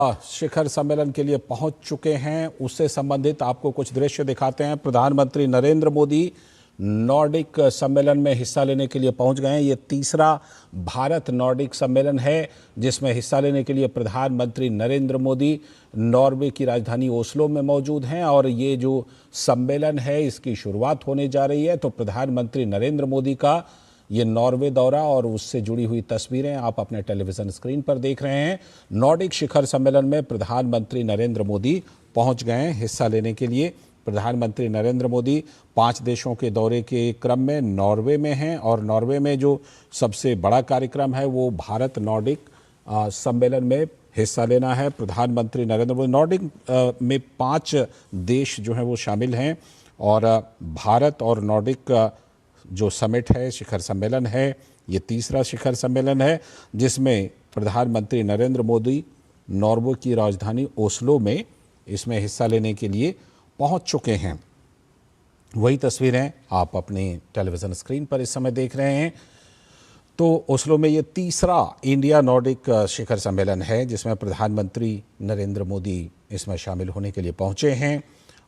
शिखर सम्मेलन के लिए पहुंच चुके हैं, उससे संबंधित आपको कुछ दृश्य दिखाते हैं। प्रधानमंत्री नरेंद्र मोदी नॉर्डिक सम्मेलन में हिस्सा लेने के लिए पहुंच गए हैं। ये तीसरा भारत नॉर्डिक सम्मेलन है जिसमें हिस्सा लेने के लिए प्रधानमंत्री नरेंद्र मोदी नॉर्वे की राजधानी ओस्लो में मौजूद हैं। और ये जो सम्मेलन है इसकी शुरुआत होने जा रही है, तो प्रधानमंत्री नरेंद्र मोदी का ये नॉर्वे दौरा और उससे जुड़ी हुई तस्वीरें आप अपने टेलीविजन स्क्रीन पर देख रहे हैं। नॉर्डिक शिखर सम्मेलन में प्रधानमंत्री नरेंद्र मोदी पहुंच गए हैं हिस्सा लेने के लिए। प्रधानमंत्री नरेंद्र मोदी 5 देशों के दौरे के क्रम में नॉर्वे में हैं और नॉर्वे में जो सबसे बड़ा कार्यक्रम है वो भारत नॉर्डिक सम्मेलन में हिस्सा लेना है। प्रधानमंत्री नरेंद्र मोदी नॉर्डिक में 5 देश जो हैं वो शामिल हैं और भारत और नॉर्डिक जो समिट है, शिखर सम्मेलन है, ये तीसरा शिखर सम्मेलन है जिसमें प्रधानमंत्री नरेंद्र मोदी नॉर्वे की राजधानी ओस्लो में इसमें हिस्सा लेने के लिए पहुंच चुके हैं। वही तस्वीरें आप अपने टेलीविज़न स्क्रीन पर इस समय देख रहे हैं। तो ओस्लो में ये तीसरा इंडिया नॉर्डिक शिखर सम्मेलन है जिसमें प्रधानमंत्री नरेंद्र मोदी इसमें शामिल होने के लिए पहुंचे हैं।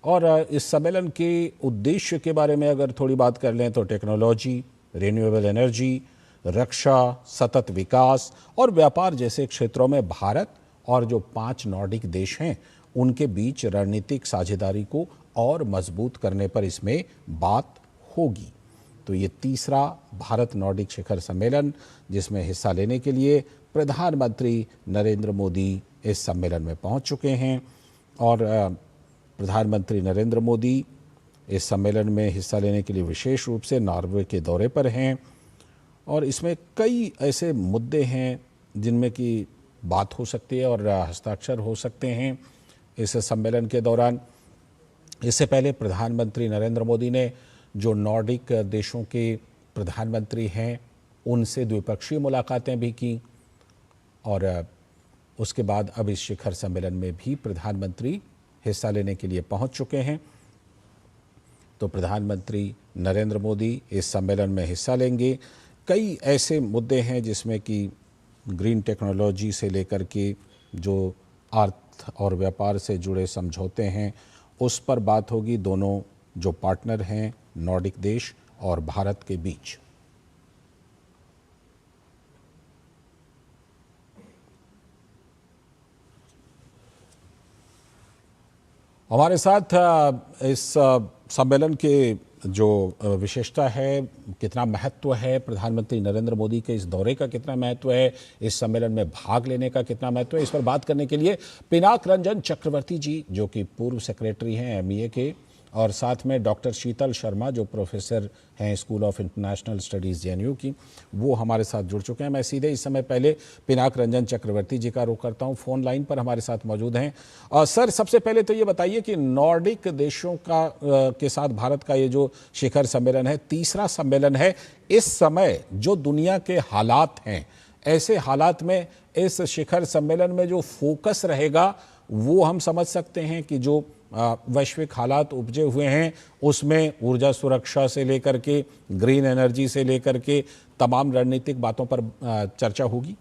और इस सम्मेलन के उद्देश्य के बारे में अगर थोड़ी बात कर लें तो टेक्नोलॉजी, रिन्यूएबल एनर्जी, रक्षा, सतत विकास और व्यापार जैसे क्षेत्रों में भारत और जो 5 नॉर्डिक देश हैं उनके बीच रणनीतिक साझेदारी को और मजबूत करने पर इसमें बात होगी। तो ये तीसरा भारत नॉर्डिक शिखर सम्मेलन जिसमें हिस्सा लेने के लिए प्रधानमंत्री नरेंद्र मोदी इस सम्मेलन में पहुंच चुके हैं। और प्रधानमंत्री नरेंद्र मोदी इस सम्मेलन में हिस्सा लेने के लिए विशेष रूप से नॉर्वे के दौरे पर हैं और इसमें कई ऐसे मुद्दे हैं जिनमें कि बात हो सकती है और हस्ताक्षर हो सकते हैं इस सम्मेलन के दौरान। इससे पहले प्रधानमंत्री नरेंद्र मोदी ने जो नॉर्डिक देशों के प्रधानमंत्री हैं उनसे द्विपक्षीय मुलाकातें भी की और उसके बाद अब इस शिखर सम्मेलन में भी प्रधानमंत्री हिस्सा लेने के लिए पहुंच चुके हैं। तो प्रधानमंत्री नरेंद्र मोदी इस सम्मेलन में हिस्सा लेंगे। कई ऐसे मुद्दे हैं जिसमें कि ग्रीन टेक्नोलॉजी से लेकर के जो अर्थ और व्यापार से जुड़े समझौते हैं उस पर बात होगी दोनों जो पार्टनर हैं नॉर्डिक देश और भारत के बीच। हमारे साथ इस सम्मेलन के जो विशेषता है, कितना महत्व है, प्रधानमंत्री नरेंद्र मोदी के इस दौरे का कितना महत्व है, इस सम्मेलन में भाग लेने का कितना महत्व है, इस पर बात करने के लिए पिनाक रंजन चक्रवर्ती जी जो कि पूर्व सेक्रेटरी हैं एमईए के और साथ में डॉक्टर शीतल शर्मा जो प्रोफेसर हैं school of international studies JNU की, वो हमारे साथ जुड़ चुके हैं। मैं सीधे इस समय पहले पिनाक रंजन चक्रवर्ती जी का रुख करता हूँ, फ़ोन लाइन पर हमारे साथ मौजूद हैं। सर, सबसे पहले तो ये बताइए कि नॉर्डिक देशों का के साथ भारत का ये जो शिखर सम्मेलन है, तीसरा सम्मेलन है, इस समय जो दुनिया के हालात हैं, ऐसे हालात में इस शिखर सम्मेलन में जो फोकस रहेगा वो हम समझ सकते हैं कि जो वैश्विक हालात उपजे हुए हैं उसमें ऊर्जा सुरक्षा से लेकर के ग्रीन एनर्जी से लेकर के तमाम रणनीतिक बातों पर चर्चा होगी।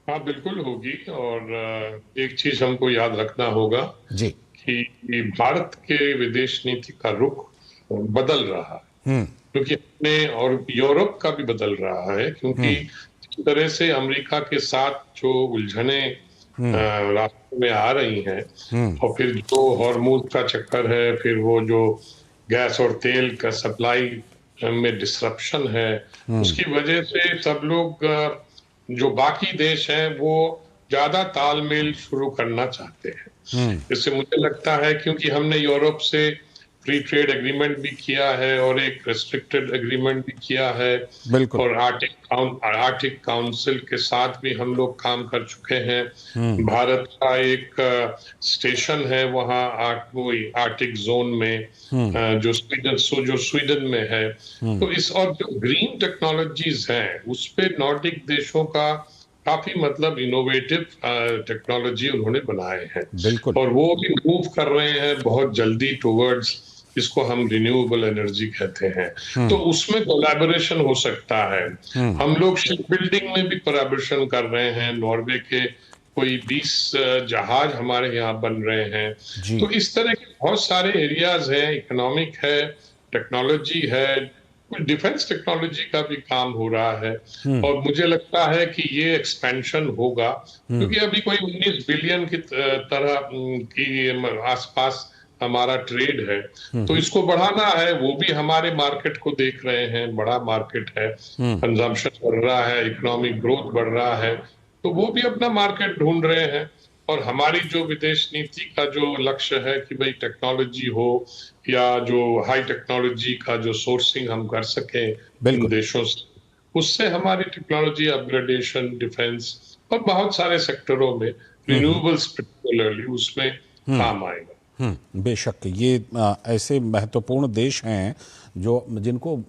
हाँ, बिल्कुल होगी। और एक चीज हमको याद रखना होगा जी कि भारत के विदेश नीति का रुख बदल रहा है क्योंकि अपने और यूरोप का भी बदल रहा है क्योंकि जिस तरह से अमेरिका के साथ जो उलझने रास्ते में आ रही हैं और फिर जो हॉर्मूज का चक्कर है, फिर वो जो गैस और तेल का सप्लाई में डिसरप्शन है, उसकी वजह से सब लोग जो बाकी देश हैं वो ज्यादा तालमेल शुरू करना चाहते हैं। इससे मुझे लगता है क्योंकि हमने यूरोप से फ्री ट्रेड एग्रीमेंट भी किया है और एक रेस्ट्रिक्टेड एग्रीमेंट भी किया है और आर्कटिक काउंसिल के साथ भी हम लोग काम कर चुके हैं। भारत का एक स्टेशन है वहाँ आर्कटिक जोन में जो स्वीडन में है। तो इस और जो ग्रीन टेक्नोलॉजीज हैं उस पे नॉर्डिक देशों का काफी मतलब इनोवेटिव टेक्नोलॉजी उन्होंने बनाए हैं और वो भी मूव कर रहे हैं बहुत जल्दी टुवर्ड्स इसको हम रिन्यूएबल एनर्जी कहते हैं। तो उसमें कोलैबोरेशन हो सकता है। हम लोग शिप बिल्डिंग में भी कोलैबोरेशन कर रहे हैं। नॉर्वे के कोई 20 जहाज हमारे यहाँ बन रहे हैं। जी। तो इस तरह के बहुत सारे एरियाज हैं, इकोनॉमिक है, टेक्नोलॉजी है, डिफेंस टेक्नोलॉजी का भी काम हो रहा है। और मुझे लगता है कि ये एक्सपेंशन होगा, क्योंकि अभी कोई 19 बिलियन की तरह की आसपास हमारा ट्रेड है। तो इसको बढ़ाना है, वो भी हमारे मार्केट को देख रहे हैं, बड़ा मार्केट है, कंजम्पशन बढ़ रहा है, इकोनॉमिक ग्रोथ बढ़ रहा है, तो वो भी अपना मार्केट ढूंढ रहे हैं। और हमारी जो विदेश नीति का जो लक्ष्य है कि भाई टेक्नोलॉजी हो, या जो हाई टेक्नोलॉजी का जो सोर्सिंग हम कर सकें इन बिल्कुल। देशों से, उससे हमारी टेक्नोलॉजी अपग्रेडेशन, डिफेंस और बहुत सारे सेक्टरों में, रिन्यूएबल्स पर्टिकुलरली, उसमें काम आएगा। बेशक ये ऐसे महत्वपूर्ण देश हैं जो जिनको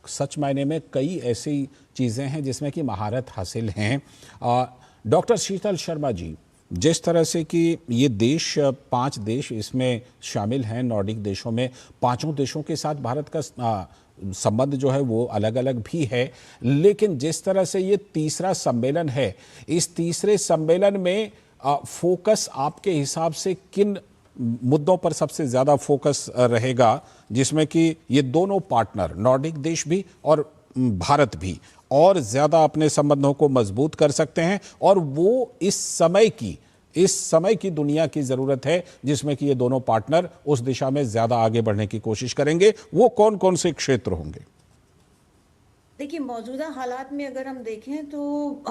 सच मायने में कई ऐसी चीज़ें हैं जिसमें कि महारत हासिल हैं। डॉक्टर शीतल शर्मा जी, जिस तरह से कि ये देश 5 देश इसमें शामिल हैं नॉर्डिक देशों में, पांचों देशों के साथ भारत का संबंध जो है वो अलग अलग भी है, लेकिन जिस तरह से ये तीसरा सम्मेलन है, इस तीसरे सम्मेलन में फोकस आपके हिसाब से किन मुद्दों पर सबसे ज़्यादा फोकस रहेगा, जिसमें कि ये दोनों पार्टनर नॉर्डिक देश भी और भारत भी और ज़्यादा अपने संबंधों को मजबूत कर सकते हैं, और वो इस समय की दुनिया की ज़रूरत है जिसमें कि ये दोनों पार्टनर उस दिशा में ज़्यादा आगे बढ़ने की कोशिश करेंगे? वो कौन कौन से क्षेत्र होंगे? देखिए, मौजूदा हालात में अगर हम देखें तो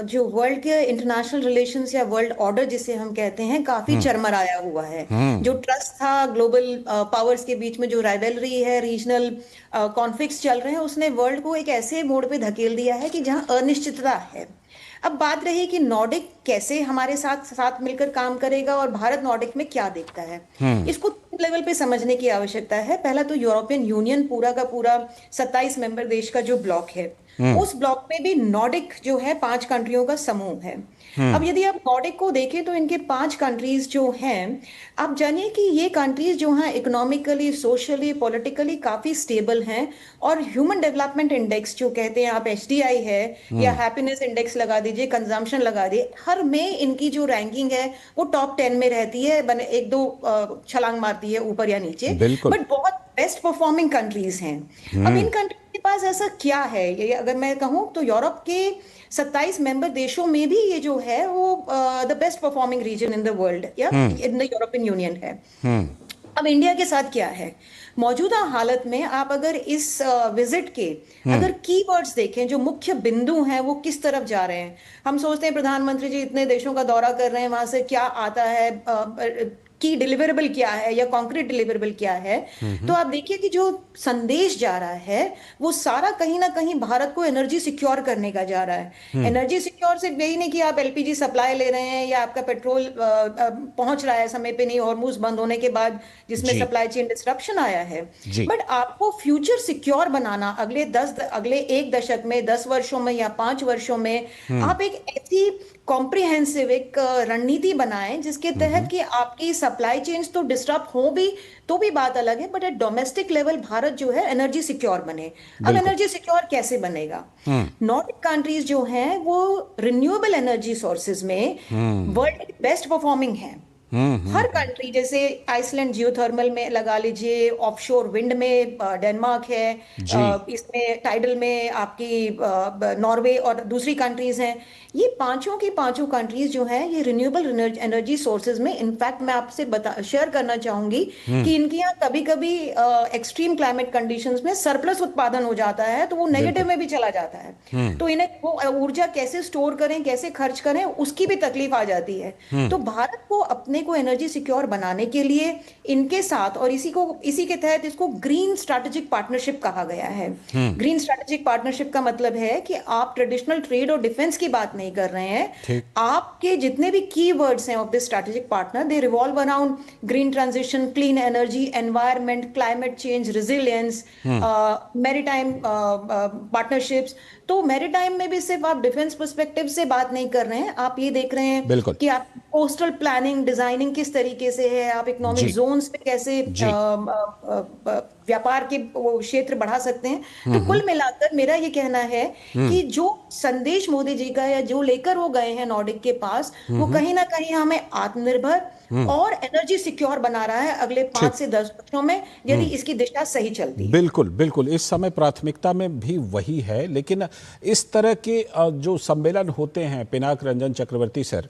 जो वर्ल्ड के इंटरनेशनल रिलेशंस या वर्ल्ड ऑर्डर जिसे हम कहते हैं, काफी चरमराया हुआ है। जो ट्रस्ट था ग्लोबल पावर्स के बीच में, जो राइवलरी है, रीजनल कॉन्फ्लिक्ट्स चल रहे हैं, उसने वर्ल्ड को एक ऐसे मोड़ पे धकेल दिया है कि जहां अनिश्चितता है। अब बात रही कि नॉर्डिक कैसे हमारे साथ साथ मिलकर काम करेगा और भारत नॉर्डिक में क्या देखता है, इसको लेवल पे समझने की आवश्यकता है। पहला तो यूरोपियन यूनियन पूरा का पूरा 27 मेंबर देश का जो ब्लॉक है, उस ब्लॉक में भी नॉर्डिक जो है 5 कंट्रियों का समूह है। अब यदि आप नॉर्डिक को देखें तो इनके 5 कंट्रीज जो हैं, आप जानिए कि ये कंट्रीज जो हैं इकोनॉमिकली, सोशली, पॉलिटिकली काफी स्टेबल हैं, और ह्यूमन डेवलपमेंट इंडेक्स जो कहते हैं आप, HDI है या हैप्पीनेस इंडेक्स लगा दीजिए, कंजम्पशन लगा दिए, हर में इनकी जो रैंकिंग है वो टॉप 10 में रहती है, बने 1-2 छलांग मारती है ऊपर या नीचे, बट बहुत बेस्ट परफॉर्मिंग कंट्रीज हैं। अब इन कंट्रीज के पास ऐसा क्या है, ये अगर मैं कहूं तो यूरोप के 27 मेंबर देशों में भी ये जो है वो the best performing region in the world या इन द यूरोपियन यूनियन है। अब इंडिया के साथ क्या है मौजूदा हालत में, आप अगर इस विजिट के अगर कीवर्ड्स देखें, जो मुख्य बिंदु हैं वो किस तरफ जा रहे हैं। हम सोचते हैं प्रधानमंत्री जी इतने देशों का दौरा कर रहे हैं, वहां से क्या आता है, की डिलीवरेबल क्या है या कॉन्क्रीट डिलीवरेबल क्या है। तो आप देखिए कि जो संदेश जा रहा है वो सारा कहीं ना कहीं भारत को एनर्जी सिक्योर करने का जा रहा है। एनर्जी सिक्योर सिर्फ यही नहीं कि आप LPG सप्लाई ले रहे हैं या आपका पेट्रोल पहुंच रहा है समय पे नहीं, हॉर्मुज बंद होने के बाद जिसमें सप्लाई चेन डिस्ट्रप्शन आया है, बट आपको फ्यूचर सिक्योर बनाना, अगले 1 दशक में, 10 वर्षों में या 5 वर्षों में, आप एक ऐसी कॉम्प्रिहेंसिव एक रणनीति बनाएं जिसके तहत कि आपकी सप्लाई चेन्स तो डिस्टर्ब हो भी तो भी बात अलग है, but at domestic level Bharat जो है एनर्जी सिक्योर बने। अब एनर्जी सिक्योर कैसे बनेगा? नॉर्डिक कंट्रीज जो हैं वो रिन्यूएबल एनर्जी सोर्सेज में वर्ल्ड के बेस्ट परफॉर्मिंग है। हर कंट्री, जैसे आइसलैंड जियोथर्मल में लगा लीजिए, ऑफशोर विंड में डेनमार्क है, इसमें टाइडल में आपकी नॉर्वे और दूसरी कंट्रीज हैं। ये पांचों की पांचों कंट्रीज जो हैं ये रिन्यूएबल एनर्जी सोर्सेज में, इनफैक्ट मैं आपसे शेयर करना चाहूंगी कि इनके यहाँ कभी कभी एक्सट्रीम क्लाइमेट कंडीशंस में सरप्लस उत्पादन हो जाता है, तो वो नेगेटिव में भी चला जाता है। तो इन्हें वो ऊर्जा कैसे स्टोर करें, कैसे खर्च करें, उसकी भी तकलीफ आ जाती है। तो भारत को अपने को एनर्जी सिक्योर बनाने के लिए इनके साथ, और इसी के तहत इसको ग्रीन स्ट्रैटेजिक पार्टनरशिप कहा गया है। ग्रीन स्ट्रैटेजिक पार्टनरशिप का मतलब है कि आप ट्रेडिशनल ट्रेड और डिफेंस की बात नहीं कर रहे हैं, आपके जितने भी कीवर्ड्स हैं of this strategic partner, they revolve around green transition, clean energy, environment, climate change, resilience, maritime partnerships. तो मैरीटाइम में भी सिर्फ आप डिफेंस पर्सपेक्टिव से बात नहीं कर रहे हैं, आप ये देख रहे हैं कि आप कोस्टल प्लानिंग, डिजाइनिंग किस तरीके से है, आप इकोनॉमिक जोन्स पे कैसे व्यापार के वो क्षेत्र बढ़ा सकते हैं। तो कुल मिलाकर मेरा ये कहना है कि जो संदेश मोदी जी का या जो लेकर वो गए हैं नॉर्डिक के पास, वो कहीं ना कहीं हमें आत्मनिर्भर और एनर्जी सिक्योर बना रहा है अगले 5 से 10 वर्षों में, यदि इसकी दिशा सही चलती है। बिल्कुल बिल्कुल, इस समय प्राथमिकता में भी वही है। लेकिन इस तरह के जो सम्मेलन होते हैं, पिनाक रंजन चक्रवर्ती सर,